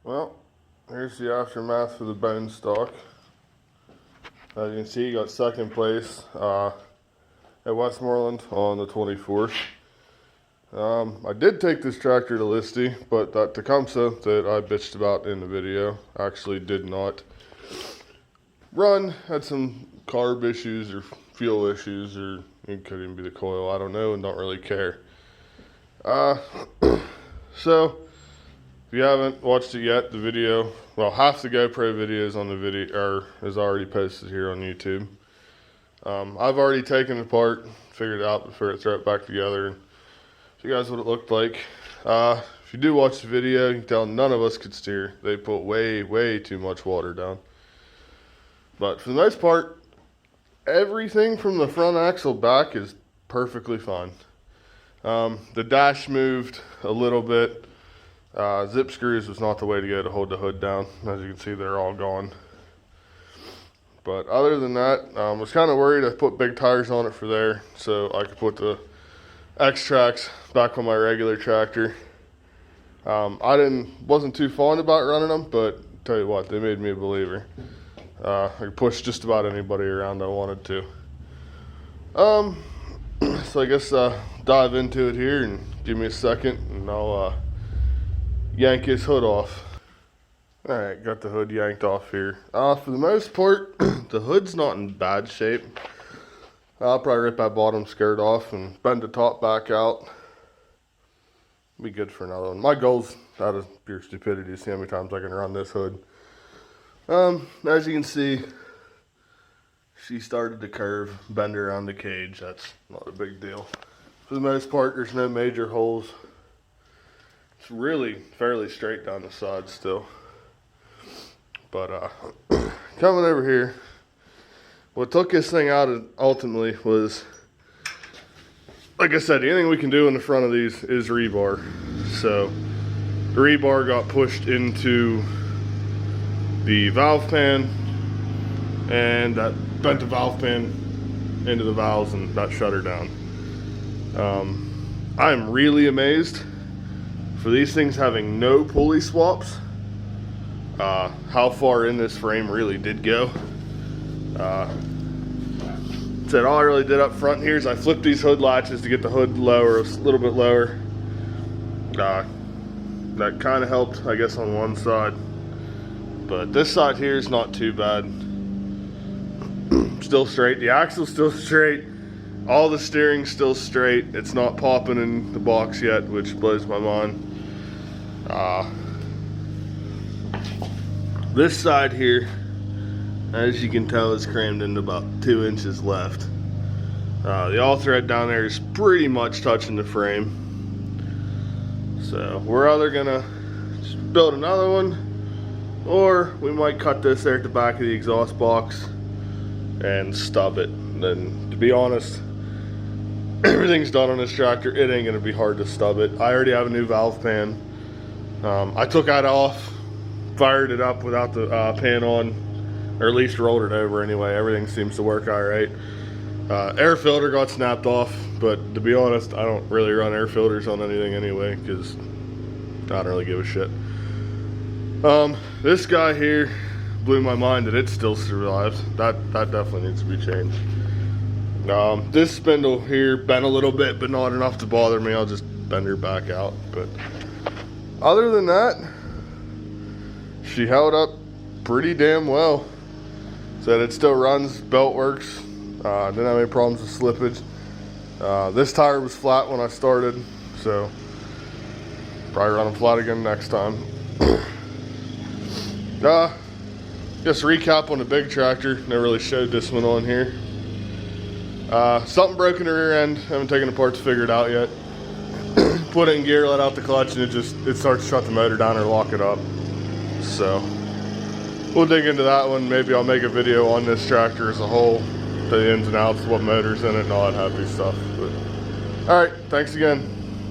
Well, here's the aftermath for the bone stock. As you can see, got second place at Westmoreland on the 24th. I did take this tractor to Listy, but that Tecumseh that I bitched about in the video actually did not run. Had some carb issues or fuel issues, or it could even be the coil, I don't know, and don't really care. So if you haven't watched it yet, the video, well, half the GoPro videos on the video is already posted here on YouTube. I've already taken it apart, figured it out before I throw it back together, and show you guys what it looked like. If you do watch the video, you can tell none of us could steer. They put way too much water down. But for the most part, everything from the front axle back is perfectly fine. The dash moved a little bit. Zip screws was not the way to go to hold the hood down. As you can see, they're all gone. But other than that, I was kind of worried. I put big tires on it for there so I could put the X-Trax back on my regular tractor. I wasn't too fond about running them, but tell you what, they made me a believer. I could push just about anybody around I wanted to. So I guess dive into it here and give me a second and I'll yank his hood off. Alright, got the hood yanked off here. For the most part, the hood's not in bad shape. I'll probably rip that bottom skirt off and bend the top back out. Be good for another one. My goal's, out of pure stupidity, to see how many times I can run this hood. As you can see, she started to curve, bend around the cage. That's not a big deal. For the most part, there's no major holes. It's really fairly straight down the side still. But coming over here, what took this thing out ultimately was, like I said, the only thing we can do in the front of these is rebar. So the rebar got pushed into the valve pan, and that bent the valve pan into the valves, and that shut her down. I'm really amazed for these things having no pulley swaps, how far in this frame really did go. Said all I really did up front here is I flipped these hood latches to get the hood lower, a little bit lower. That kind of helped, I guess, on one side, but this side here is not too bad. Still straight, the axle's still straight, all the steering's still straight. It's not popping in the box yet, which blows my mind. This side here, as you can tell, is crammed into about 2 inches left. The all thread down there is pretty much touching the frame. So we're either gonna just build another one, or we might cut this there at the back of the exhaust box and stub it. And then, to be honest, everything's done on this tractor. It ain't gonna be hard to stub it. I already have a new valve pan. I took that off, fired it up without the pan on, or at least rolled it over anyway. Everything seems to work all right. Air filter got snapped off, but to be honest, I don't really run air filters on anything anyway, because I don't really give a shit. This guy here blew my mind that it still survived. That definitely needs to be changed. This spindle here bent a little bit, but not enough to bother me. I'll just bend her back out. But other than that, she held up pretty damn well. Said it still runs, belt works. Didn't have any problems with slippage. This tire was flat when I started, so probably run them flat again next time. Just recap on the big tractor. Never really showed this one on here. Something broke in the rear end. Haven't taken it apart to figure it out yet. Put it in gear, let out the clutch, and it starts to shut the motor down or lock it up. So we'll dig into that one. Maybe I'll make a video on this tractor as a whole, the ins and outs, what motor's in it, and all that happy stuff. But all right, thanks again.